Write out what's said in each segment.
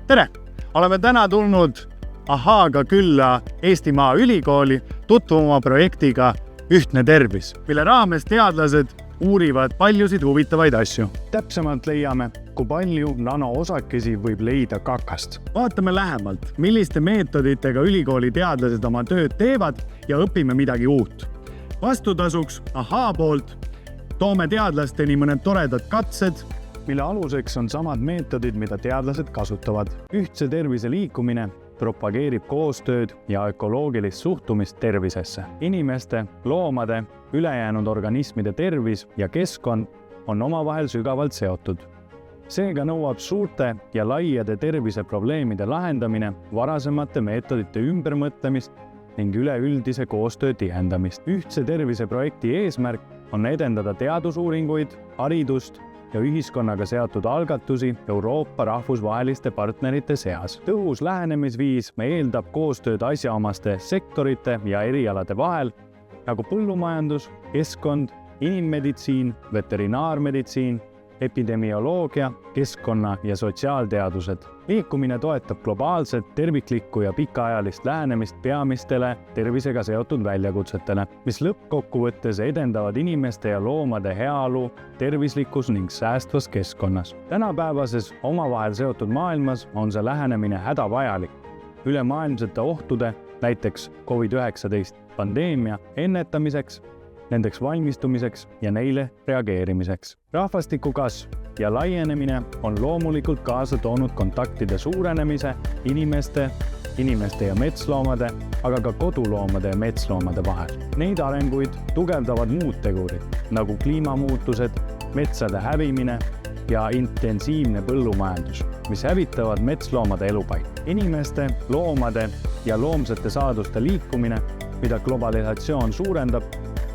Tere! Oleme täna tulnud Ahaaga külla Eestimaa ülikooli tutvuma projektiga Ühtne tervis, mille raames teadlased uurivad paljusid huvitavaid asju. Täpsemalt leiame, kui palju nanoosakesi võib leida kakast. Vaatame lähemalt, milliste meetoditega ülikooli teadlased oma tööd teevad ja õpime midagi uut. Vastutasuks Ahaa poolt toome teadlasteni mõned toredad katsed, mille aluseks on samad meetodid, mida teadlased kasutavad. Ühtse tervise liikumine propageerib koostööd ja ökoloogilist suhtumist tervisesse. Inimeste, loomade, ülejäänud organismide tervis ja keskkond on omavahel sügavalt seotud. Seega nõuab suurte ja laiade terviseprobleemide lahendamine varasemate meetodite ümbermõtlemist ning üleüldise koostöö tihendamist. Ühtse tervise projekti eesmärk on edendada teadusuuringuid, haridust ja ühiskonnaga seotud algatusi Euroopa rahvusvaheliste partnerite seas. Tõhus lähenemisviis eeldab koostööd asjaomaste sektorite ja erialade vahel, nagu põllumajandus, keskkond, inimmeditsiin, veterinaarmeditsiin, epidemioloogia, keskkonna ja sotsiaalteadused. Liikumine toetab globaalset, terviklikku ja pikaajalist lähenemist peamistele tervisega seotud väljakutsetele, mis lõppkokkuvõttes edendavad inimeste ja loomade heaolu tervislikus ning säästvas keskkonnas. Tänapäevases omavahel seotud maailmas on see lähenemine hädavajalik. Ülemaailmsete ohtude, näiteks COVID-19 pandeemia ennetamiseks, nendeks valmistumiseks ja neile reageerimiseks. Rahvastiku kasv ja laienemine on loomulikult kaasa toonud kontaktide suurenemise inimeste ja metsloomade, aga ka koduloomade ja metsloomade vahel. Neid arenguid tugevdavad muud tegurid, nagu kliimamuutused, metsade hävimine ja intensiivne põllumajandus, mis hävitavad metsloomade elupaik. Inimeste, loomade ja loomsete saaduste liikumine, mida globalisatsioon suurendab,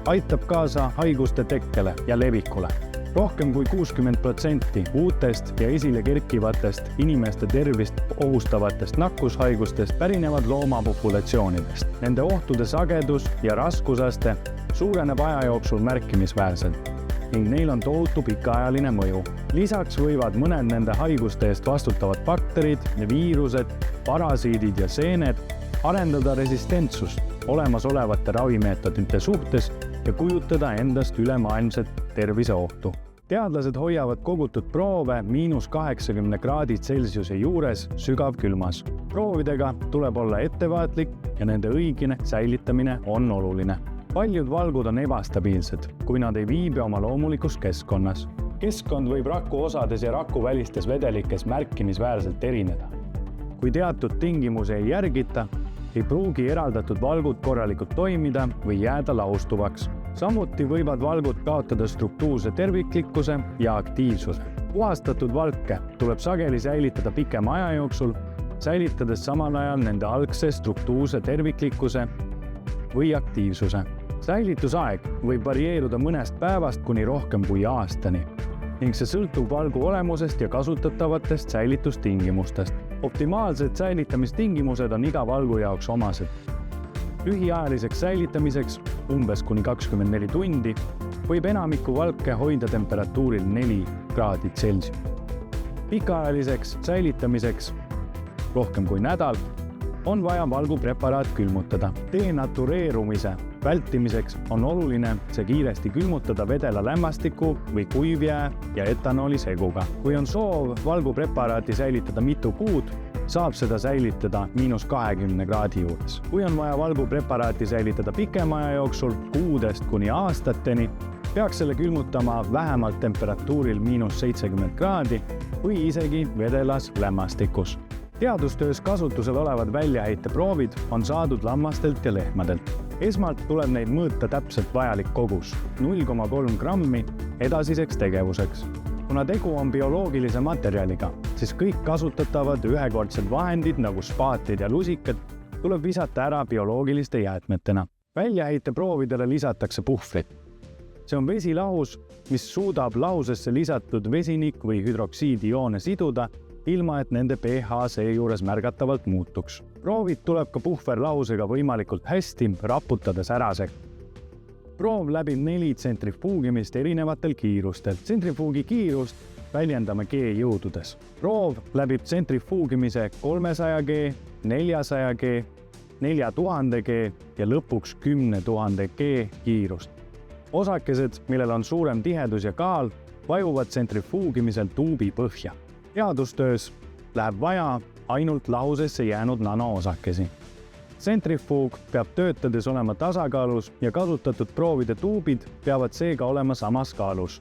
aitab kaasa haiguste tekkele ja levikule. Rohkem kui 60% uutest ja esile kerkivatest inimeste tervist ohustavatest nakkushaigustest pärinevad loomapopulatsioonidest. Nende ohtude sagedus ja raskusaste suureneb aja jooksul märkimisväärselt ning neil on tohutu pikaajaline mõju. Lisaks võivad mõned nende haiguste eest vastutavad bakterid, viirused, parasiidid ja seened arendada resistentsust olemasolevate ravimeetodite suhtes ja kujutada endast ülemaailmset terviseohtu. Teadlased hoiavad kogutud proove -80 kraadi Celsiuse juures sügavkülmas. Proovidega tuleb olla ettevaatlik ja nende õigine säilitamine on oluline. Paljud valgud on ebastabiilsed, kui nad ei viibi oma loomulikus keskkonnas. Keskkond võib rakuosades ja rakuvälistes vedelikes märkimisväärselt erineda. Kui teatud tingimusi ei järgita, ei pruugi eraldatud valgud korralikult toimida või jääda laustuvaks. Samuti võivad valgud kaotada struktuurse terviklikkuse ja aktiivsuse. Puhastatud valke tuleb sageli säilitada pikema aja jooksul, säilitades samal ajal nende algse struktuurse terviklikkuse või aktiivsuse. Säilitusaeg võib varieeruda mõnest päevast kuni rohkem kui aastani ning see sõltub valgu olemusest ja kasutatavatest säilitustingimustest. Optimaalsed säilitamistingimused on iga valgu jaoks omased. Lühiajaliseks säilitamiseks, umbes kuni 24 tundi, võib enamiku valke hoida temperatuuril 4 kraadi Celsius. Pikaajaliseks säilitamiseks, rohkem kui nädal, on vaja valgupreparaat külmutada. Denatureerumise vältimiseks on oluline see kiiresti külmutada vedela lämmastiku või kuivjää ja etanooli seguga. Kui on soov valgupreparaati säilitada mitu kuud, saab seda säilitada -20 kraadi juures. Kui on vaja valgupreparaati säilitada pikema aja jooksul, kuudest kuni aastateni, peaks selle külmutama vähemalt temperatuuril -70 kraadi või isegi vedelas lämmastikus. Teadustöös kasutusel olevad väljaheiteproovid on saadud lammastelt ja lehmadelt. Esmalt tuleb neid mõõta täpselt vajalik kogus, 0,3 grammi edasiseks tegevuseks. Kuna tegu on bioloogilise materjaliga, siis kõik kasutatavad ühekordsed vahendid nagu spaatid ja lusikad tuleb visata ära bioloogiliste jäätmetena. Väljaheiteproovidele lisatakse puhvrit. See on vesilahus, mis suudab lahusesse lisatud vesinik või hüdroksiidijoone siduda, ilma et nende pH seejuures märgatavalt muutuks. Proovid tuleb ka puhverlahusega võimalikult hästi raputades ära sekka. proov läbib 4 tsentrifuugimist erinevatel kiirustel. Tsentrifuugi kiirust väljendame G-jõududes. Proov läbib tsentrifuugimise 300G, 400G, 4000G ja lõpuks 10 000G kiirust. Osakesed, millel on suurem tihedus ja kaal, vajuvad tsentrifuugimisel tuubi põhja. Teadustöös läheb vaja ainult lahusesse jäänud nanoosakesi. Tsentrifuug peab töötades olema tasakaalus ja kasutatud proovide tuubid peavad seega olema samas kaalus.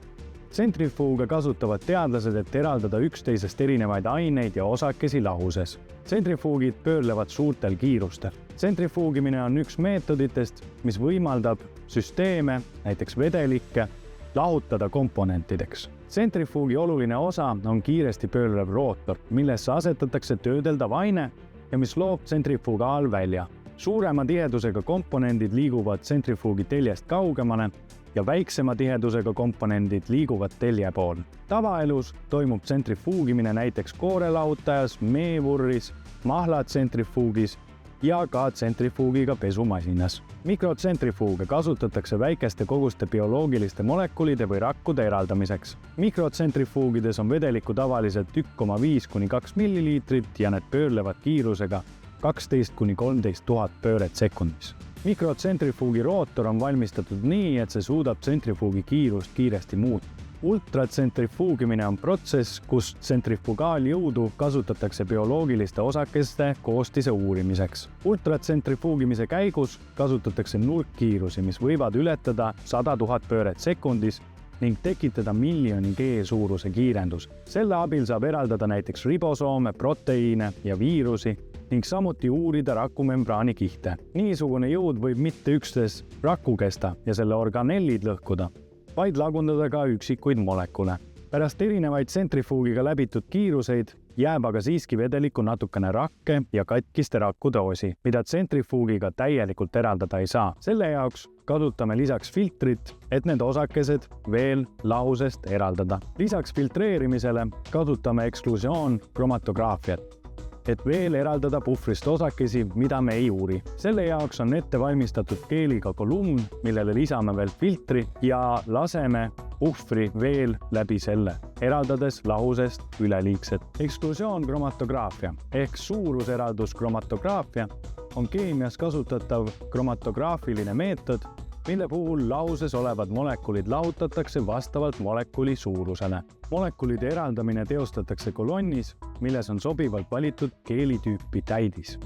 Tsentrifuuge kasutavad teadlased, et eraldada üksteisest erinevaid aineid ja osakesi lahuses. Tsentrifuugid pöörlevad suurtel kiirustel. Tsentrifuugimine on üks meetoditest, mis võimaldab süsteeme, näiteks vedelikke, lahutada komponentideks. Tsentrifuugi oluline osa on kiiresti pöörlev rootor, millesse asetatakse töödeldav aine ja mis loob tsentrifugaalvälja. Suurema tihedusega komponendid liiguvad tsentrifuugi teljest kaugemale ja väiksema tihedusega komponendid liiguvad telje pool. Tavaelus toimub tsentrifuugimine näiteks koorelahutajas, meevurris, mahlatsentrifuugis ja ka tsentrifuugiga pesumasinas. Mikrotsentrifuuge kasutatakse väikeste koguste bioloogiliste molekulide või rakkude eraldamiseks. Mikrotsentrifuugides on vedelikku tavaliselt 1,5–2 milliliitrit ja need pöörlevad kiirusega 12–13 000 pööret sekundis. Mikrotsentrifuugi rootor on valmistatud nii, et see suudab tsentrifuugi kiirust kiiresti muuta. Ultratsentrifuugimine on protsess, kus tsentrifugaaljõudu kasutatakse bioloogiliste osakeste koostise uurimiseks. Ultratsentrifuugimise käigus kasutatakse nurkkiirusi, mis võivad ületada 100 000 pööret sekundis ning tekitada miljoni G suuruse kiirendus. Selle abil saab eraldada näiteks ribosoome, proteiine ja viirusi ning samuti uurida rakumembraani kihte. Niisugune jõud võib mitte üksnes rakukesta ja selle organellid lõhkuda, vaid lagundada ka üksikuid molekule. Pärast erinevaid tsentrifuugiga läbitud kiiruseid jääb aga siiski vedelikku natukene rakke ja katkiste rakkude osi, mida tsentrifuugiga täielikult eraldada ei saa. Selle jaoks kasutame lisaks filtrit, et need osakesed veel lahusest eraldada. Lisaks filtreerimisele kasutame eksklusioonchromatograafiat, et veel eraldada puhvrist osakesi, mida me ei uuri. Selle jaoks on ette valmistatud keeliga kolumn, millele lisame veel filtri ja laseme puhvri veel läbi selle, eraldades lahusest üleliigset. Eksklusioonchromatograaфia ehk suuruseralduschromatograafia on keemias kasutatav chromatograafiline meetod, mille puhul lahuses olevad molekulid lahutatakse vastavalt molekuli suurusele. Molekulide eraldamine teostatakse kolonnis, milles on sobivalt valitud keelitüüpi täidis.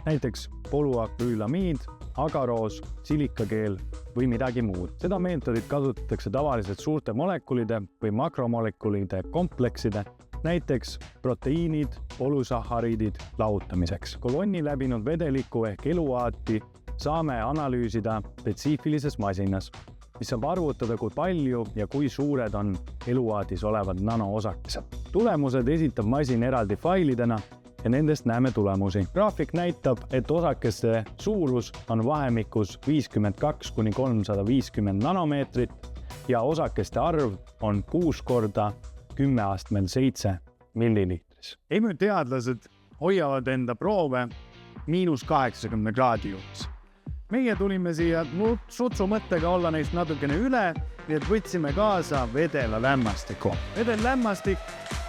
Näiteks polüakrüülamiid, agaroos, silikakeel või midagi muud. Seda meetodit kasutatakse tavaliselt suurte molekulide või makromolekulide komplekside, näiteks proteiinid, polüsahariidid lahutamiseks. Kolonni läbinud vedeliku ehk eluaati saame analüüsida spetsiifilises masinas, mis saab arvutada, kui palju ja kui suured on eluaadis olevad nanoosakesed. Tulemused esitab masin eraldi failidena ja nendest näeme tulemusi. Graafik näitab, et osakeste suurus on vahemikus 52–350 nanomeetrit ja osakeste arv on 6 korda 10 astmel 7 milliliitris. EMÜ teadlased hoiavad enda proove -80 kraadi juures. Meie tulime siia sutsu mõttega olla neist natukene üle, nii et võtsime kaasa vedela lämmastiku. Vedel lämmastik,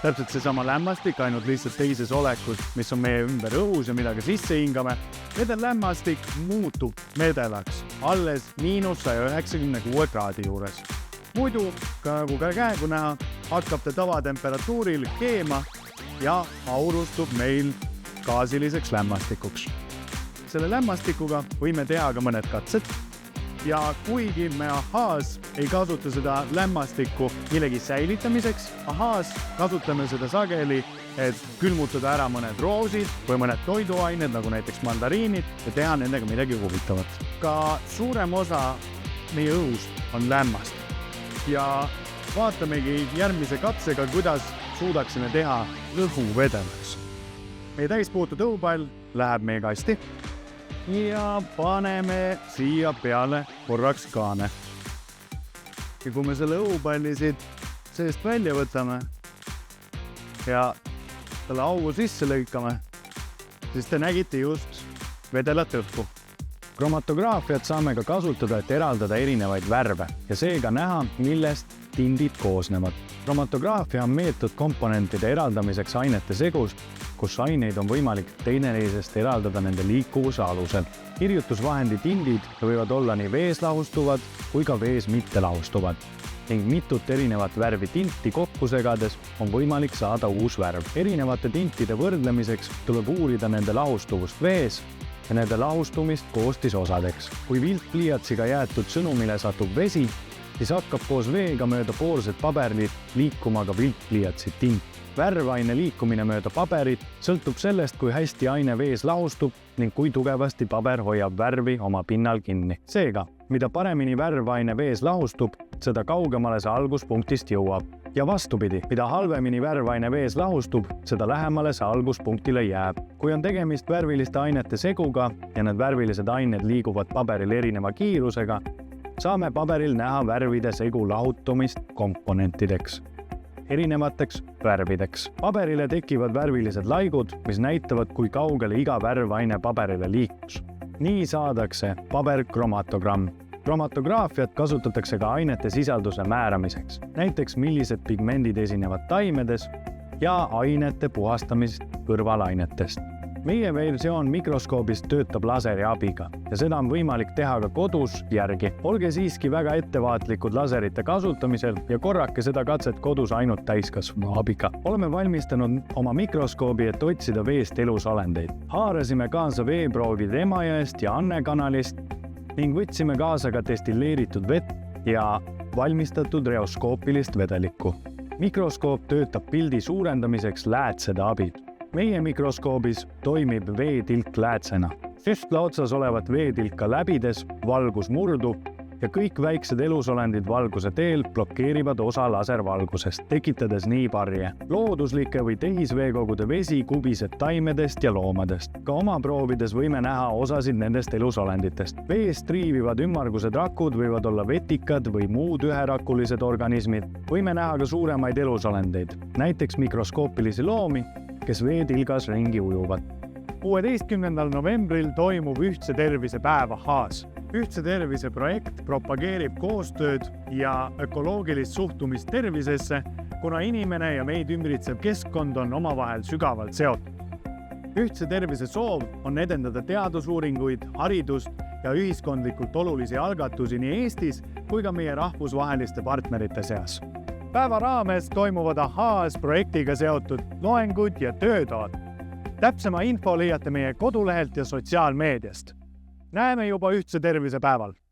täpselt seesama lämmastik, ainult lihtsalt teises olekus, mis on meie ümber õhus ja mida ka sisse hingame. Vedel lämmastik muutub vedelaks alles -196 kraadi juures. Muidu, nagu ka käegu näha, hakkab ta tavatemperatuuril keema ja aurustub meil gaasiliseks lämmastikuks. Selle lämmastikuga võime teha ka mõned katsed ja kuigi me ahaas ei kasuta seda lämmastikku millegi säilitamiseks, ahaas kasutame seda sageli, et külmutada ära mõned roosid või mõned toiduained, nagu näiteks mandariinid ja teha nendega midagi huvitavat. Ka suurem osa meie õhust on lämmastik ja vaatamegi järgmise katsega, kuidas suudaksime teha õhu vedelaks. Meie täispuutud õhupall läheb meie kasti ja paneme siia peale korraks kaane. Ja kui me selle õhupalli siit seest välja võtame ja selle augu sisse lõikame, siis te nägite just vedelat õhku. kromatograafiat saame ka kasutada, et eraldada erinevaid värve ja seega näha, millest tindid koosnevad. Kromatograafia on meetod komponentide eraldamiseks ainete segus, kus aineid on võimalik teineteisest eraldada nende liikuvuse alusel. Kirjutusvahendi tindid võivad olla nii vees lahustuvad kui ka vees mitte lahustuvad ning mitut erinevat värvi tinti kokku segades on võimalik saada uus värv. Erinevate tintide võrdlemiseks tuleb uurida nende lahustuvust vees ja nende lahustumist koostisosadeks. Kui viltpliiatsiga jäetud sõnumile satub vesi, siis hakkab koos veega mööda poolset paberit liikuma ka viltpliiatsi tint. Värvaine liikumine mööda paberit sõltub sellest, kui hästi aine vees lahustub ning kui tugevasti paber hoiab värvi oma pinnal kinni. Seega, mida paremini värvaine vees lahustub, seda kaugemale see alguspunktist jõuab. Ja vastupidi, mida halvemini värvaine vees lahustub, seda lähemale see alguspunktile jääb. Kui on tegemist värviliste ainete seguga ja need värvilised ained liiguvad paberil erineva kiirusega, saame paberil näha värvide segu lahutumist komponentideks, erinevateks värvideks. Paberile tekivad värvilised laigud, mis näitavad, kui kaugele iga värvaine paberile liikus. Nii saadakse paberkromatogramm. Kromatograafiat kasutatakse ka ainete sisalduse määramiseks, näiteks millised pigmendid esinevad taimedes ja ainete puhastamist kõrvalainetest. Meie versioon mikroskoobist töötab laseri abiga ja seda on võimalik teha ka kodus järgi. Olge siiski väga ettevaatlikud laserite kasutamisel ja korrake seda katset kodus ainult täiskasvanu abiga. Oleme valmistanud oma mikroskoobi, et otsida veest elusolendeid. Haarasime kaasa veeproovid Emajõest ja Anne kanalist ning võtsime kaasa ka destilleeritud vett ja valmistatud reoskoopilist vedelikku. Mikroskoop töötab pildi suurendamiseks läätsede abil. Meie mikroskoobis toimib veetilk läätsena. Süstla otsas olevat veetilka läbides valgus murdub ja kõik väiksed elusolendid valguse teel blokeerivad osa laservalgusest, tekitades nii parje. Looduslike või tehisveekogude vesi kubiseb taimedest ja loomadest. Ka oma proovides võime näha osasid nendest elusolenditest. Veest triivivad ümmargused rakud võivad olla vetikad või muud üherakulised organismid. Võime näha ka suuremaid elusolendeid, näiteks mikroskoopilisi loomi, kes veetilgas ringi ujuvad. 16. novembril toimub Ühtse tervise päev Ahaas. Ühtse tervise projekt propageerib koostööd ja ökoloogilist suhtumist tervisesse, kuna inimene ja meid ümbritsev keskkond on omavahel sügavalt seotud. Ühtse tervise soov on edendada teadusuuringuid, haridust ja ühiskondlikult olulisi algatusi nii Eestis kui ka meie rahvusvaheliste partnerite seas. Päeva raames toimuvad Ahaas projektiga seotud loengud ja töötoad. Täpsema info leiate meie kodulehelt ja sotsiaalmeediast. Näeme juba Ühtse tervise päeval!